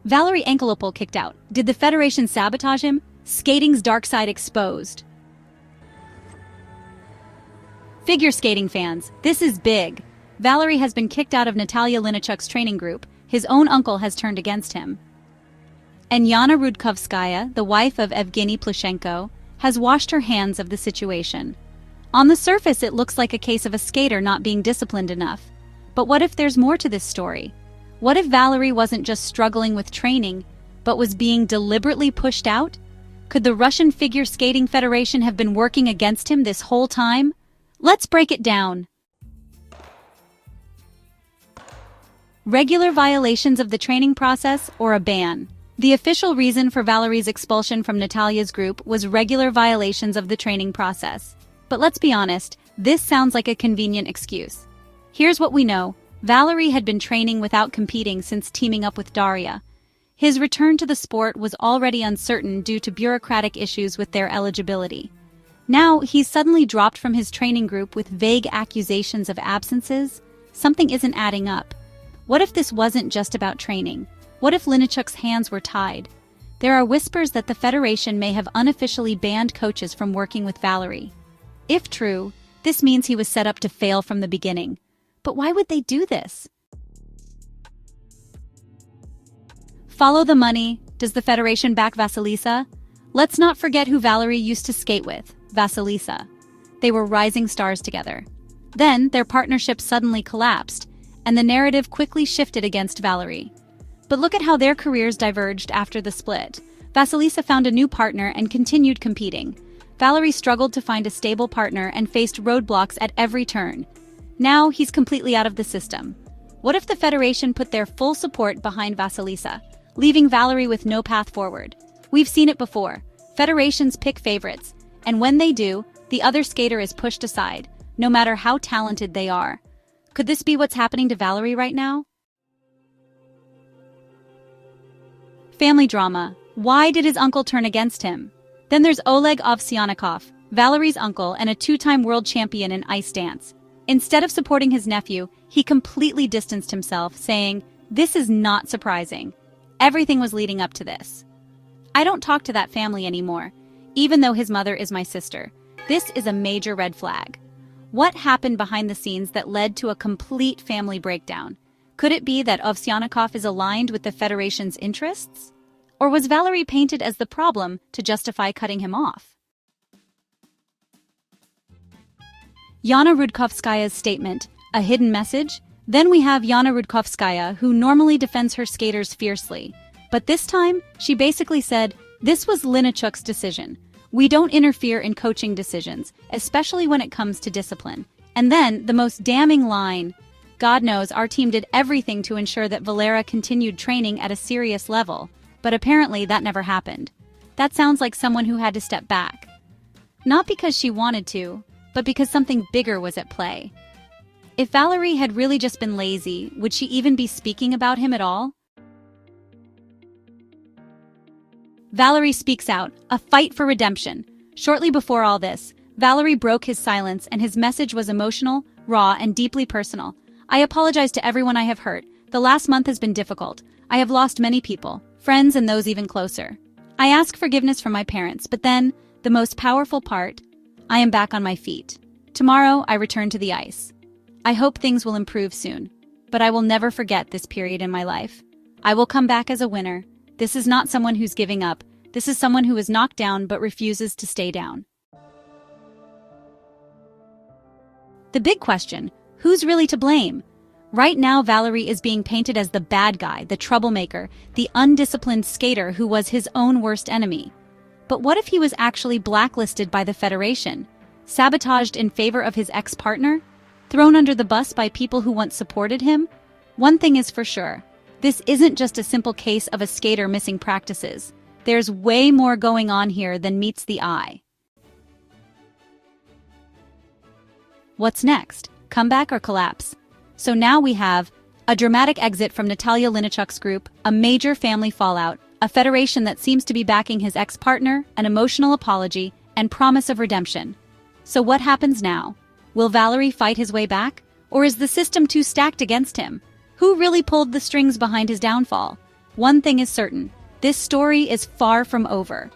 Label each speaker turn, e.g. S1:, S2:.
S1: Valeriy Angelopol kicked out. Did the Federation sabotage him? Skating's dark side exposed. Figure skating fans, this is big. Valeriy has been kicked out of Natalia Linichuk's training group. His own uncle has turned against him. And Yana Rudkovskaya, the wife of Evgeny Plushenko, has washed her hands of the situation. On the surface, it looks like a case of a skater not being disciplined enough. But what if there's more to this story? What if Valeriy wasn't just struggling with training, but was being deliberately pushed out? Could the Russian Figure Skating Federation have been working against him this whole time? Let's break it down. Regular violations of the training process or a ban. The official reason for Valeriy's expulsion from Natalia's group was regular violations of the training process. But let's be honest, this sounds like a convenient excuse. Here's what we know. Valeriy had been training without competing since teaming up with Daria. His return to the sport was already uncertain due to bureaucratic issues with their eligibility. Now, he's suddenly dropped from his training group with vague accusations of absences. Something isn't adding up. What if this wasn't just about training? What if Linichuk's hands were tied? There are whispers that the Federation may have unofficially banned coaches from working with Valeriy. If true, this means he was set up to fail from the beginning. But why would they do this? Follow the money. Does the Federation back Vasilisa? Let's not forget who Valeriy used to skate with, Vasilisa. They were rising stars together. Then, their partnership suddenly collapsed, and the narrative quickly shifted against Valeriy. But look at how their careers diverged after the split. Vasilisa found a new partner and continued competing. Valeriy struggled to find a stable partner and faced roadblocks at every turn. Now, he's completely out of the system. What if the Federation put their full support behind Vasilisa, leaving Valeriy with no path forward? We've seen it before. Federations pick favorites, and when they do, the other skater is pushed aside, no matter how talented they are. Could this be what's happening to Valeriy right now? Family drama. Why did his uncle turn against him? Then there's Oleg Ovsyannikov, Valeriy's uncle and a two-time world champion in ice dance. Instead of supporting his nephew, he completely distanced himself, saying, "This is not surprising. Everything was leading up to this. I don't talk to that family anymore, even though his mother is my sister. This is a major red flag." What happened behind the scenes that led to a complete family breakdown? Could it be that Ovsyannikov is aligned with the Federation's interests? Or was Valeriy painted as the problem to justify cutting him off? Yana Rudkovskaya's statement, a hidden message? Then we have Yana Rudkovskaya, who normally defends her skaters fiercely. But this time, she basically said, "This was Linichuk's decision. We don't interfere in coaching decisions, especially when it comes to discipline." And then, the most damning line, "God knows our team did everything to ensure that Valera continued training at a serious level, but apparently that never happened." That sounds like someone who had to step back. Not because she wanted to, but because something bigger was at play. If Valeriy had really just been lazy, would she even be speaking about him at all? Valeriy speaks out, a fight for redemption. Shortly before all this, Valeriy broke his silence and his message was emotional, raw, and deeply personal. "I apologize to everyone I have hurt. The last month has been difficult. I have lost many people, friends and those even closer. I ask forgiveness from my parents, but then, the most powerful part, I am back on my feet. Tomorrow, I return to the ice. I hope things will improve soon, but I will never forget this period in my life. I will come back as a winner. This is not someone who's giving up. This is someone who is knocked down but refuses to stay down." The big question, who's really to blame? Right now, Valeriy is being painted as the bad guy, the troublemaker, the undisciplined skater who was his own worst enemy. But what if he was actually blacklisted by the Federation, sabotaged in favor of his ex-partner, thrown under the bus by people who once supported him? One thing is for sure, this isn't just a simple case of a skater missing practices. There's way more going on here than meets the eye. What's next? Comeback or collapse? So now we have a dramatic exit from Natalia Linichuk's group, a major family fallout, a federation that seems to be backing his ex-partner, an emotional apology, and promise of redemption. So what happens now? Will Valeriy fight his way back? Or is the system too stacked against him? Who really pulled the strings behind his downfall? One thing is certain, this story is far from over.